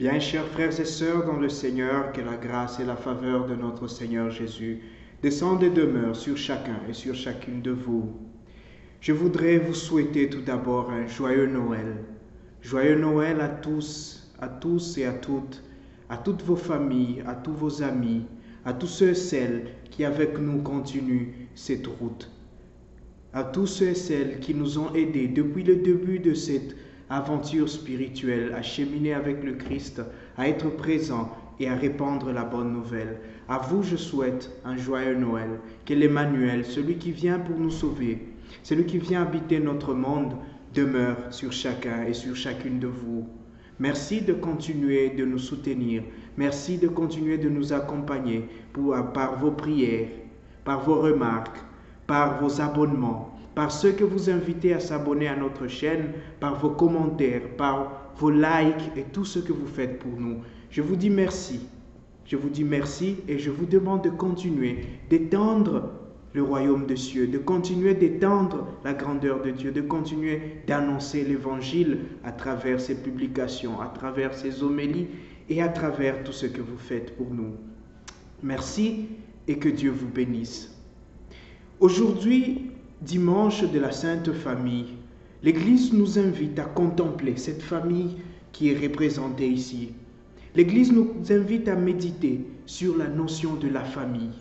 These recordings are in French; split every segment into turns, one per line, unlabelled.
Bien, chers frères et sœurs dans le Seigneur, que la grâce et la faveur de notre Seigneur Jésus descendent et demeurent sur chacun et sur chacune de vous. Je voudrais vous souhaiter tout d'abord un joyeux Noël. Joyeux Noël à tous et à toutes vos familles, à tous vos amis, à tous ceux et celles qui avec nous continuent cette route. À tous ceux et celles qui nous ont aidés depuis le début de cette aventure spirituelle, à cheminer avec le Christ, à être présents et à répandre la bonne nouvelle. À vous, je souhaite un joyeux Noël, que l'Emmanuel, celui qui vient pour nous sauver, celui qui vient habiter notre monde, demeure sur chacun et sur chacune de vous. Merci de continuer de nous soutenir. Merci de continuer de nous accompagner par vos prières, par vos remarques, par vos abonnements, par ceux que vous invitez à s'abonner à notre chaîne, par vos commentaires, par vos likes et tout ce que vous faites pour nous. Je vous dis merci. Je vous dis merci et je vous demande de continuer d'étendre le royaume des cieux, de continuer d'étendre la grandeur de Dieu, de continuer d'annoncer l'évangile à travers ces publications, à travers ces homélies et à travers tout ce que vous faites pour nous. Merci et que Dieu vous bénisse. Aujourd'hui, dimanche de la Sainte Famille, l'Église nous invite à contempler cette famille qui est représentée ici. L'Église nous invite à méditer sur la notion de la famille.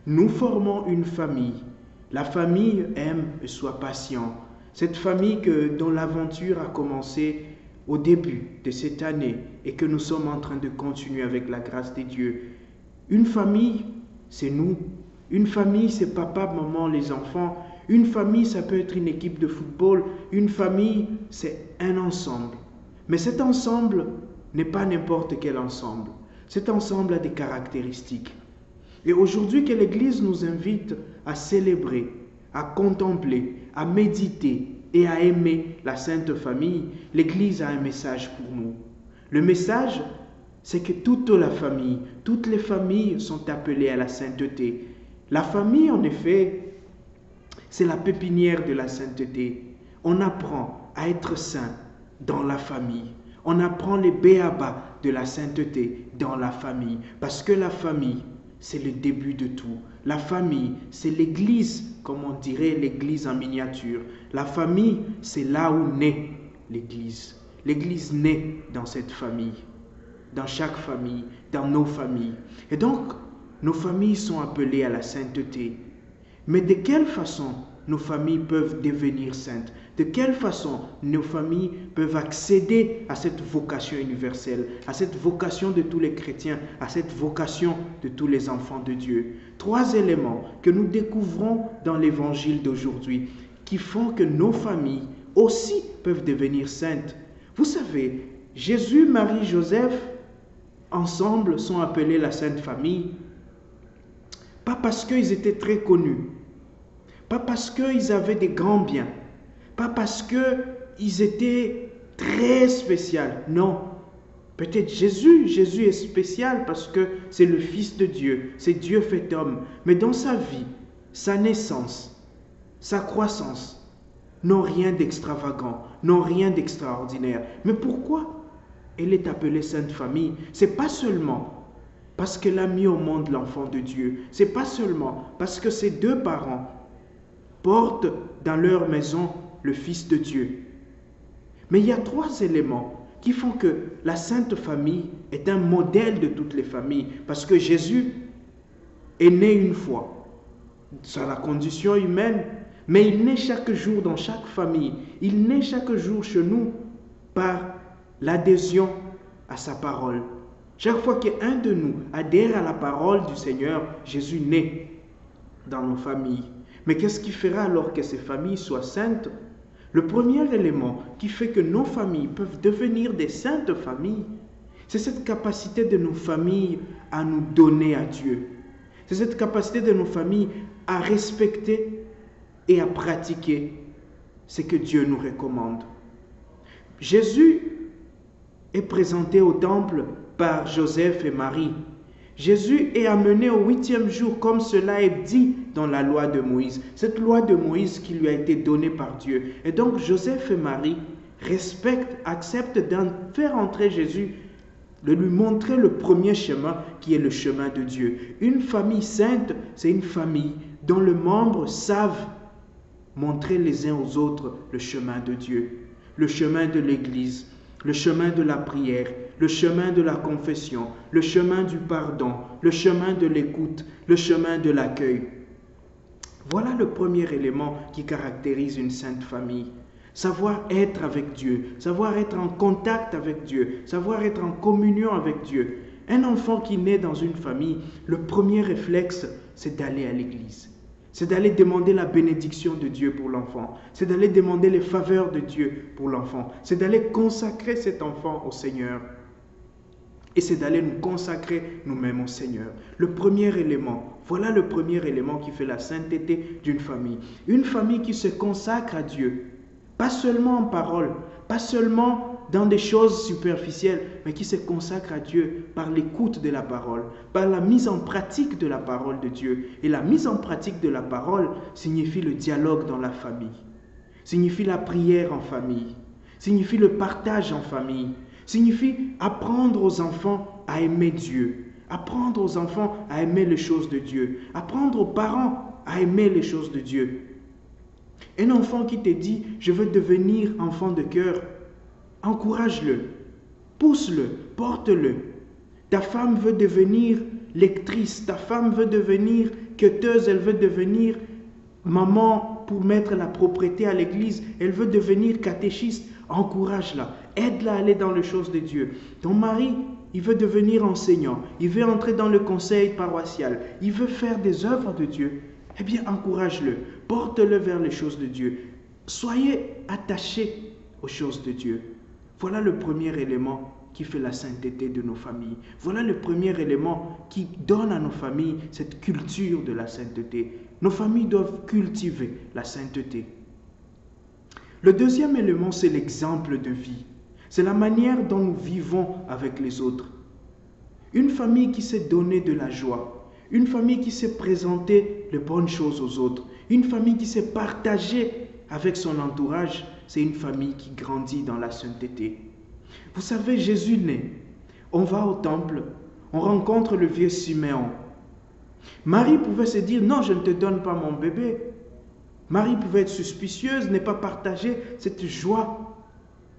Nous formons une famille. La famille aime et soit patient. Cette famille dont l'aventure a commencé au début de cette année et que nous sommes en train de continuer avec la grâce de Dieu. Une famille, c'est nous. Une famille, c'est papa, maman, les enfants. Une famille, ça peut être une équipe de football. Une famille, c'est un ensemble. Mais cet ensemble n'est pas n'importe quel ensemble. Cet ensemble a des caractéristiques. Et aujourd'hui que l'Église nous invite à célébrer, à contempler, à méditer et à aimer la Sainte Famille, l'Église a un message pour nous. Le message, c'est que toute la famille, toutes les familles sont appelées à la sainteté. La famille, en effet, c'est la pépinière de la sainteté. On apprend à être saint dans la famille. On apprend les béabas de la sainteté dans la famille. Parce que la famille, c'est le début de tout. La famille, c'est l'église, comme on dirait l'église en miniature. La famille, c'est là où naît l'église. L'église naît dans cette famille, dans chaque famille, dans nos familles. Et donc, nos familles sont appelées à la sainteté. Mais de quelle façon nos familles peuvent devenir saintes? De quelle façon nos familles peuvent accéder à cette vocation universelle, à cette vocation de tous les chrétiens, à cette vocation de tous les enfants de Dieu? 3 éléments que nous découvrons dans l'évangile d'aujourd'hui qui font que nos familles aussi peuvent devenir saintes. Vous savez, Jésus, Marie, Joseph, ensemble sont appelés la Sainte Famille. Pas parce qu'ils étaient très connus, pas parce qu'ils avaient des grands biens, pas parce qu'ils étaient très spéciaux. Non, peut-être Jésus est spécial parce que c'est le Fils de Dieu, c'est Dieu fait homme. Mais dans sa vie, sa naissance, sa croissance, n'ont rien d'extravagant, n'ont rien d'extraordinaire. Mais pourquoi elle est appelée Sainte Famille? C'est pas seulement parce qu'elle a mis au monde l'enfant de Dieu. C'est pas seulement parce que ses 2 parents portent dans leur maison le Fils de Dieu. Mais il y a 3 éléments qui font que la Sainte Famille est un modèle de toutes les familles. Parce que Jésus est né une fois. C'est la condition humaine. Mais il naît chaque jour dans chaque famille. Il naît chaque jour chez nous par l'adhésion à sa parole. Chaque fois qu'un de nous adhère à la parole du Seigneur, Jésus naît dans nos familles. Mais qu'est-ce qui fera alors que ces familles soient saintes? Le premier élément qui fait que nos familles peuvent devenir des saintes familles, c'est cette capacité de nos familles à nous donner à Dieu. C'est cette capacité de nos familles à respecter et à pratiquer ce que Dieu nous recommande. Jésus est présenté au temple par Joseph et Marie. Jésus est amené au 8e jour, comme cela est dit dans la loi de Moïse. Cette loi de Moïse qui lui a été donnée par Dieu. Et donc Joseph et Marie respectent, acceptent d'en faire entrer Jésus de lui montrer le premier chemin qui est le chemin de Dieu. Une famille sainte, c'est une famille dont les membres savent montrer les uns aux autres le chemin de Dieu, le chemin de l'Église, le chemin de la prière, le chemin de la confession, le chemin du pardon, le chemin de l'écoute, le chemin de l'accueil. Voilà le premier élément qui caractérise une sainte famille. Savoir être avec Dieu, savoir être en contact avec Dieu, savoir être en communion avec Dieu. Un enfant qui naît dans une famille, le premier réflexe, c'est d'aller à l'église. C'est d'aller demander la bénédiction de Dieu pour l'enfant. C'est d'aller demander les faveurs de Dieu pour l'enfant. C'est d'aller consacrer cet enfant au Seigneur. Et c'est d'aller nous consacrer nous-mêmes au Seigneur. Le premier élément, voilà le premier élément qui fait la sainteté d'une famille. Une famille qui se consacre à Dieu. Pas seulement en parole, pas seulement dans des choses superficielles, mais qui se consacre à Dieu par l'écoute de la parole, par la mise en pratique de la parole de Dieu. Et la mise en pratique de la parole signifie le dialogue dans la famille, signifie la prière en famille, signifie le partage en famille, signifie apprendre aux enfants à aimer Dieu, apprendre aux enfants à aimer les choses de Dieu, apprendre aux parents à aimer les choses de Dieu. Un enfant qui te dit « je veux devenir enfant de cœur », encourage-le, pousse-le, porte-le. Ta femme veut devenir lectrice, ta femme veut devenir quêteuse, elle veut devenir maman pour mettre la propreté à l'église, elle veut devenir catéchiste, encourage-la, aide-la à aller dans les choses de Dieu. Ton mari, il veut devenir enseignant, il veut entrer dans le conseil paroissial, il veut faire des œuvres de Dieu. Eh bien, encourage-le, porte-le vers les choses de Dieu. Soyez attachés aux choses de Dieu. Voilà le premier élément qui fait la sainteté de nos familles. Voilà le premier élément qui donne à nos familles cette culture de la sainteté. Nos familles doivent cultiver la sainteté. Le deuxième élément, c'est l'exemple de vie. C'est la manière dont nous vivons avec les autres. Une famille qui s'est donnée de la joie. Une famille qui s'est présentée les bonnes choses aux autres. Une famille qui s'est partagée avec son entourage. C'est une famille qui grandit dans la sainteté. Vous savez, Jésus naît. On va au temple. On rencontre le vieux Siméon. Marie pouvait se dire, non, je ne te donne pas mon bébé. Marie pouvait être suspicieuse, ne pas partager cette joie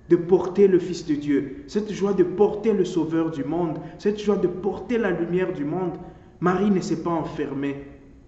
de porter le Fils de Dieu, cette joie de porter le Sauveur du monde, cette joie de porter la lumière du monde. Marie ne s'est pas enfermée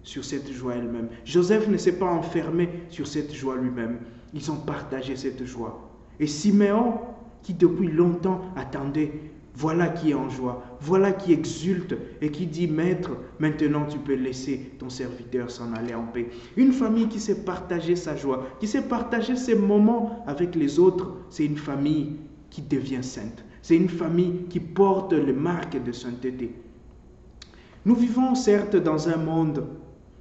sur cette joie elle-même. Joseph ne s'est pas enfermé sur cette joie lui-même. Ils ont partagé cette joie. Et Siméon, qui depuis longtemps attendait, voilà qui est en joie, voilà qui exulte et qui dit, Maître, maintenant tu peux laisser ton serviteur s'en aller en paix. Une famille qui sait partager sa joie, qui sait partager ses moments avec les autres, c'est une famille qui devient sainte. C'est une famille qui porte les marques de sainteté. Nous vivons certes dans un monde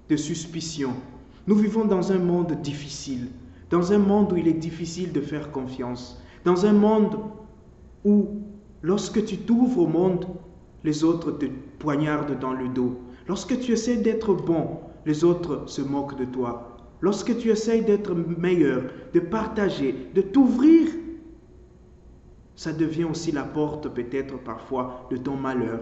de suspicion. Nous vivons dans un monde difficile. Dans un monde où il est difficile de faire confiance. Dans un monde où, lorsque tu t'ouvres au monde, les autres te poignardent dans le dos. Lorsque tu essaies d'être bon, les autres se moquent de toi. Lorsque tu essaies d'être meilleur, de partager, de t'ouvrir, ça devient aussi la porte peut-être parfois de ton malheur.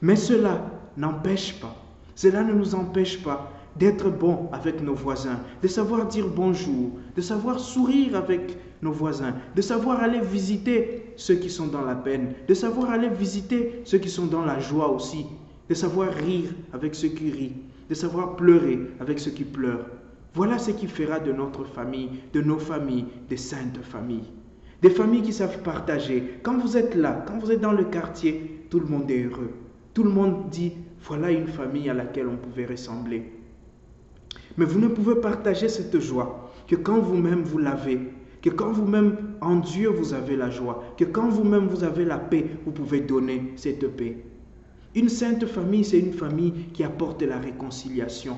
Mais cela n'empêche pas, cela ne nous empêche pas d'être bons avec nos voisins, de savoir dire bonjour, de savoir sourire avec nos voisins, de savoir aller visiter ceux qui sont dans la peine, de savoir aller visiter ceux qui sont dans la joie aussi, de savoir rire avec ceux qui rient, de savoir pleurer avec ceux qui pleurent. Voilà ce qui fera de notre famille, de nos familles, des saintes familles. Des familles qui savent partager. Quand vous êtes là, quand vous êtes dans le quartier, tout le monde est heureux. Tout le monde dit, voilà une famille à laquelle on pouvait ressembler. Mais vous ne pouvez partager cette joie que quand vous-même vous l'avez, que quand vous-même en Dieu vous avez la joie, que quand vous-même vous avez la paix, vous pouvez donner cette paix. Une sainte famille, c'est une famille qui apporte la réconciliation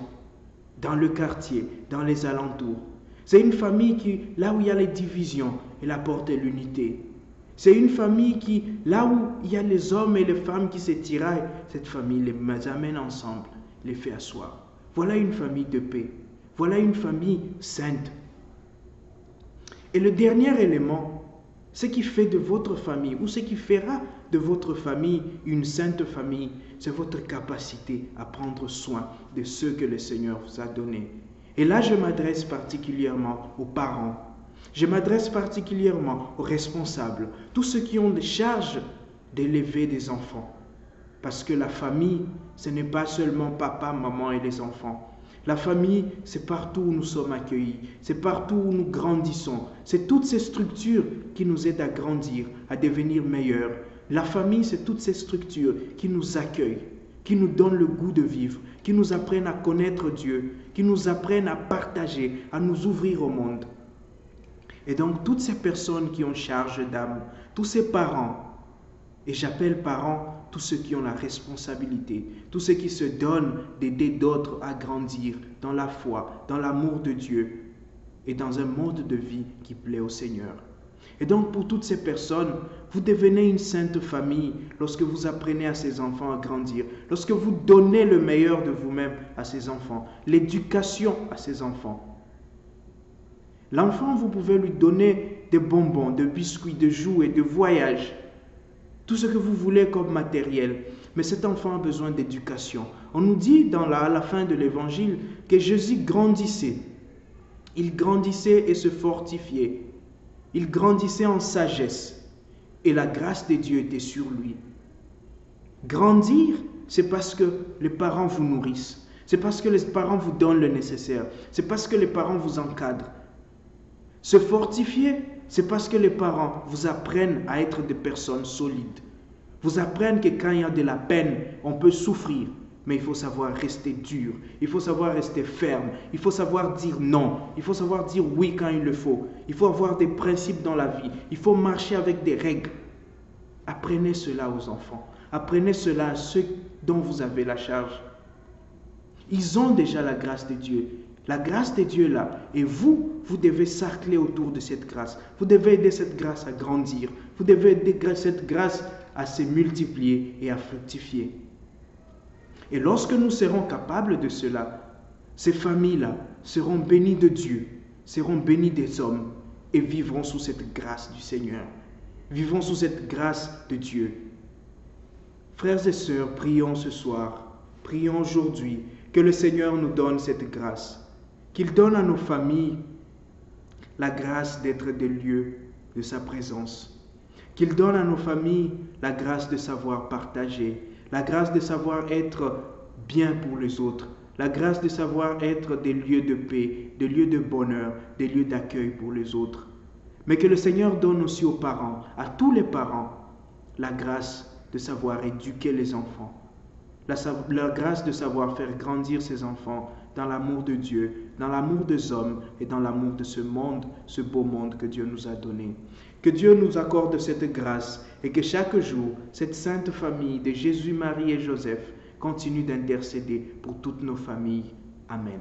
dans le quartier, dans les alentours. C'est une famille qui, là où il y a les divisions, elle apporte l'unité. C'est une famille qui, là où il y a les hommes et les femmes qui se tiraillent, cette famille les amène ensemble, les fait asseoir. Voilà une famille de paix. Voilà une famille sainte. Et le dernier élément, Ce qui fait de votre famille ou ce qui fera de votre famille une sainte famille, c'est votre capacité à prendre soin de ceux que le Seigneur vous a donnés. Et là, je m'adresse particulièrement aux parents. Je m'adresse particulièrement aux responsables, tous ceux qui ont la charge d'élever des enfants. Parce que la famille, ce n'est pas seulement papa, maman et les enfants. La famille, c'est partout où nous sommes accueillis, c'est partout où nous grandissons. C'est toutes ces structures qui nous aident à grandir, à devenir meilleurs. La famille, c'est toutes ces structures qui nous accueillent, qui nous donnent le goût de vivre, qui nous apprennent à connaître Dieu, qui nous apprennent à partager, à nous ouvrir au monde. Et donc, toutes ces personnes qui ont charge d'âme, tous ces parents, et j'appelle parents tous ceux qui ont la responsabilité, tous ceux qui se donnent d'aider d'autres à grandir dans la foi, dans l'amour de Dieu et dans un mode de vie qui plaît au Seigneur. Et donc pour toutes ces personnes, vous devenez une sainte famille lorsque vous apprenez à ces enfants à grandir, lorsque vous donnez le meilleur de vous-même à ces enfants, l'éducation à ces enfants. L'enfant, vous pouvez lui donner des bonbons, des biscuits, des jouets, des voyages, tout ce que vous voulez comme matériel. Mais cet enfant a besoin d'éducation. On nous dit à la fin de l'évangile que Jésus grandissait. Il grandissait et se fortifiait. Il grandissait en sagesse. Et la grâce de Dieu était sur lui. Grandir, c'est parce que les parents vous nourrissent. C'est parce que les parents vous donnent le nécessaire. C'est parce que les parents vous encadrent. Se fortifier, c'est parce que les parents vous apprennent à être des personnes solides. Vous apprennent que quand il y a de la peine, on peut souffrir, mais il faut savoir rester dur, il faut savoir rester ferme, il faut savoir dire non, il faut savoir dire oui quand il le faut. Il faut avoir des principes dans la vie, il faut marcher avec des règles. Apprenez cela aux enfants, apprenez cela à ceux dont vous avez la charge. Ils ont déjà la grâce de Dieu. La grâce de Dieu là, et vous devez cercler autour de cette grâce. Vous devez aider cette grâce à grandir. Vous devez aider cette grâce à se multiplier et à fructifier. Et lorsque nous serons capables de cela, ces familles-là seront bénies de Dieu, seront bénies des hommes et vivront sous cette grâce du Seigneur. Vivront sous cette grâce de Dieu. Frères et sœurs, prions ce soir, prions aujourd'hui que le Seigneur nous donne cette grâce. Qu'il donne à nos familles la grâce d'être des lieux de sa présence. Qu'il donne à nos familles la grâce de savoir partager, la grâce de savoir être bien pour les autres, la grâce de savoir être des lieux de paix, des lieux de bonheur, des lieux d'accueil pour les autres. Mais que le Seigneur donne aussi aux parents, à tous les parents, la grâce de savoir éduquer les enfants, la grâce de savoir faire grandir ses enfants dans l'amour de Dieu, dans l'amour des hommes et dans l'amour de ce monde, ce beau monde que Dieu nous a donné. Que Dieu nous accorde cette grâce et que chaque jour, cette sainte famille de Jésus, Marie et Joseph continue d'intercéder pour toutes nos familles. Amen.